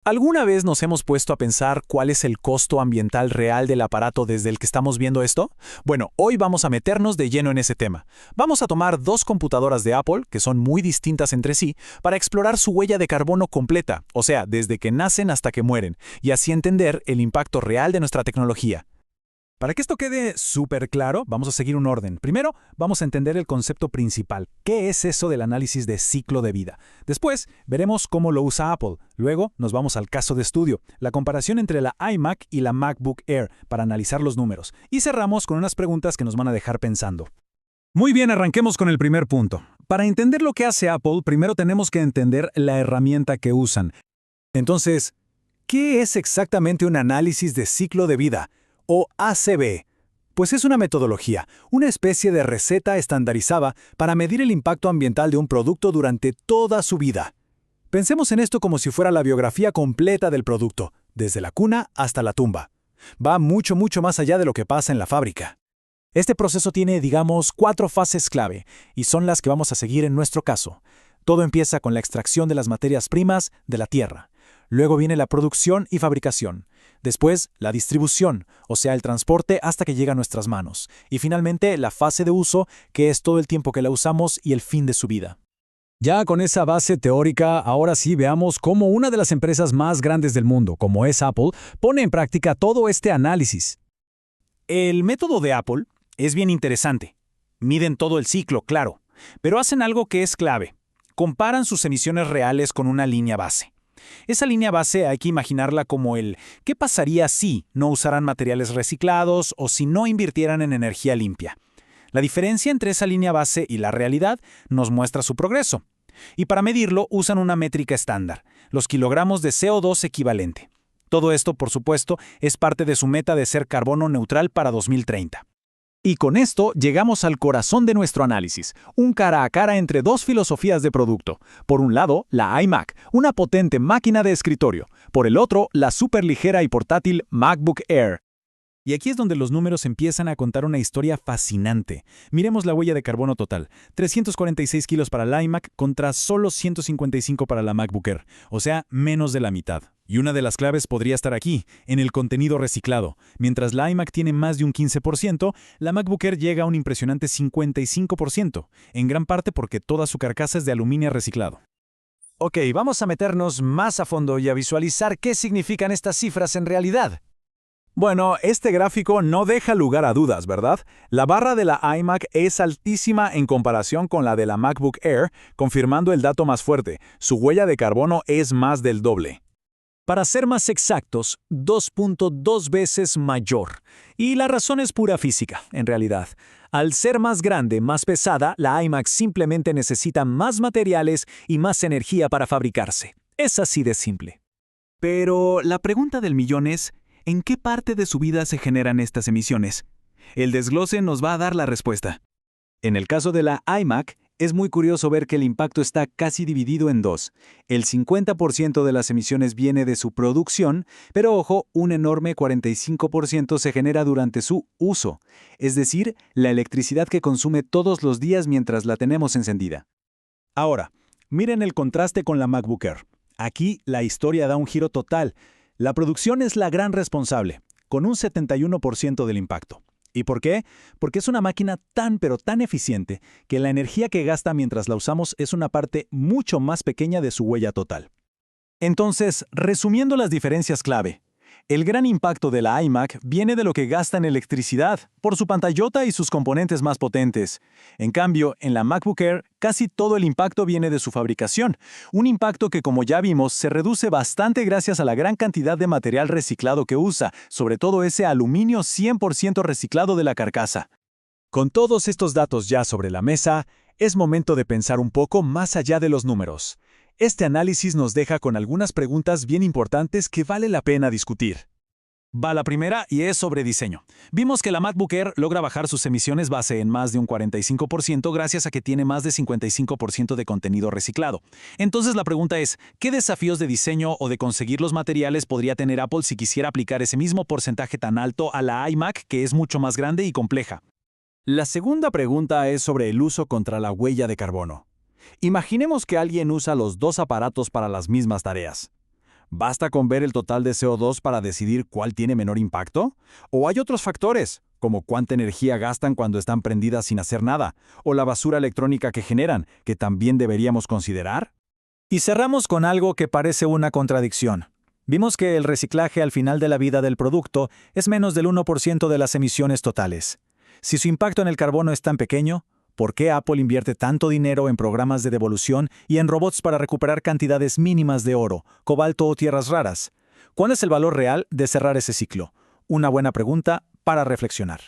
¿Alguna vez nos hemos puesto a pensar cuál es el costo ambiental real del aparato desde el que estamos viendo esto? Bueno, hoy vamos a meternos de lleno en ese tema. Vamos a tomar dos computadoras de Apple, que son muy distintas entre sí, para explorar su huella de carbono completa, o sea, desde que nacen hasta que mueren, y así entender el impacto real de nuestra tecnología. Para que esto quede súper claro, vamos a seguir un orden. Primero, vamos a entender el concepto principal. ¿Qué es eso del análisis de ciclo de vida? Después, veremos cómo lo usa Apple. Luego, nos vamos al caso de estudio, la comparación entre la iMac y la MacBook Air para analizar los números. Y cerramos con unas preguntas que nos van a dejar pensando. Muy bien, arranquemos con el primer punto. Para entender lo que hace Apple, primero tenemos que entender la herramienta que usan. Entonces, ¿qué es exactamente un análisis de ciclo de vida? O ACV, pues es una metodología, una especie de receta estandarizada para medir el impacto ambiental de un producto durante toda su vida. Pensemos en esto como si fuera la biografía completa del producto, desde la cuna hasta la tumba. Va mucho más allá de lo que pasa en la fábrica. Este proceso tiene, digamos, 4 fases clave, y son las que vamos a seguir en nuestro caso. Todo empieza con la extracción de las materias primas de la tierra. Luego viene la producción y fabricación. Después, la distribución, o sea, el transporte hasta que llega a nuestras manos. Y finalmente, la fase de uso, que es todo el tiempo que la usamos y el fin de su vida. Ya con esa base teórica, ahora sí veamos cómo una de las empresas más grandes del mundo, como es Apple, pone en práctica todo este análisis. El método de Apple es bien interesante. Miden todo el ciclo, claro, pero hacen algo que es clave. Comparan sus emisiones reales con una línea base. Esa línea base hay que imaginarla como el ¿qué pasaría si no usaran materiales reciclados o si no invirtieran en energía limpia? La diferencia entre esa línea base y la realidad nos muestra su progreso. Y para medirlo usan una métrica estándar, los kilogramos de CO2 equivalente. Todo esto, por supuesto, es parte de su meta de ser carbono neutral para 2030. Y con esto llegamos al corazón de nuestro análisis, un cara a cara entre dos filosofías de producto. Por un lado, la iMac, una potente máquina de escritorio. Por el otro, la superligera y portátil MacBook Air. Y aquí es donde los números empiezan a contar una historia fascinante. Miremos la huella de carbono total. 346 kilos para la iMac contra solo 155 para la MacBook Air, o sea, menos de la mitad. Y una de las claves podría estar aquí, en el contenido reciclado. Mientras la iMac tiene más de un 15%, la MacBook Air llega a un impresionante 55%, en gran parte porque toda su carcasa es de aluminio reciclado. Ok, vamos a meternos más a fondo y a visualizar qué significan estas cifras en realidad. Bueno, este gráfico no deja lugar a dudas, ¿verdad? La barra de la iMac es altísima en comparación con la de la MacBook Air, confirmando el dato más fuerte, su huella de carbono es más del doble. Para ser más exactos, 2.2 veces mayor. Y la razón es pura física, en realidad. Al ser más grande, más pesada, la iMac simplemente necesita más materiales y más energía para fabricarse. Es así de simple. Pero la pregunta del millón es, ¿en qué parte de su vida se generan estas emisiones? El desglose nos va a dar la respuesta. En el caso de la iMac, es muy curioso ver que el impacto está casi dividido en dos. El 50% de las emisiones viene de su producción, pero ojo, un enorme 45% se genera durante su uso, es decir, la electricidad que consume todos los días mientras la tenemos encendida. Ahora, miren el contraste con la MacBook Air. Aquí la historia da un giro total. La producción es la gran responsable, con un 71% del impacto. ¿Y por qué? Porque es una máquina tan pero tan eficiente que la energía que gasta mientras la usamos es una parte mucho más pequeña de su huella total. Entonces, resumiendo las diferencias clave, el gran impacto de la iMac viene de lo que gasta en electricidad, por su pantallota y sus componentes más potentes. En cambio, en la MacBook Air, casi todo el impacto viene de su fabricación, un impacto que, como ya vimos, se reduce bastante gracias a la gran cantidad de material reciclado que usa, sobre todo ese aluminio 100% reciclado de la carcasa. Con todos estos datos ya sobre la mesa, es momento de pensar un poco más allá de los números. Este análisis nos deja con algunas preguntas bien importantes que vale la pena discutir. Va la primera y es sobre diseño. Vimos que la MacBook Air logra bajar sus emisiones base en más de un 45% gracias a que tiene más de 55% de contenido reciclado. Entonces la pregunta es, ¿qué desafíos de diseño o de conseguir los materiales podría tener Apple si quisiera aplicar ese mismo porcentaje tan alto a la iMac, que es mucho más grande y compleja? La segunda pregunta es sobre el uso contra la huella de carbono. Imaginemos que alguien usa los dos aparatos para las mismas tareas. ¿Basta con ver el total de CO2 para decidir cuál tiene menor impacto? ¿O hay otros factores, como cuánta energía gastan cuando están prendidas sin hacer nada, o la basura electrónica que generan, que también deberíamos considerar? Y cerramos con algo que parece una contradicción. Vimos que el reciclaje al final de la vida del producto es menos del 1% de las emisiones totales. Si su impacto en el carbono es tan pequeño, ¿por qué Apple invierte tanto dinero en programas de devolución y en robots para recuperar cantidades mínimas de oro, cobalto o tierras raras? ¿Cuál es el valor real de cerrar ese ciclo? Una buena pregunta para reflexionar.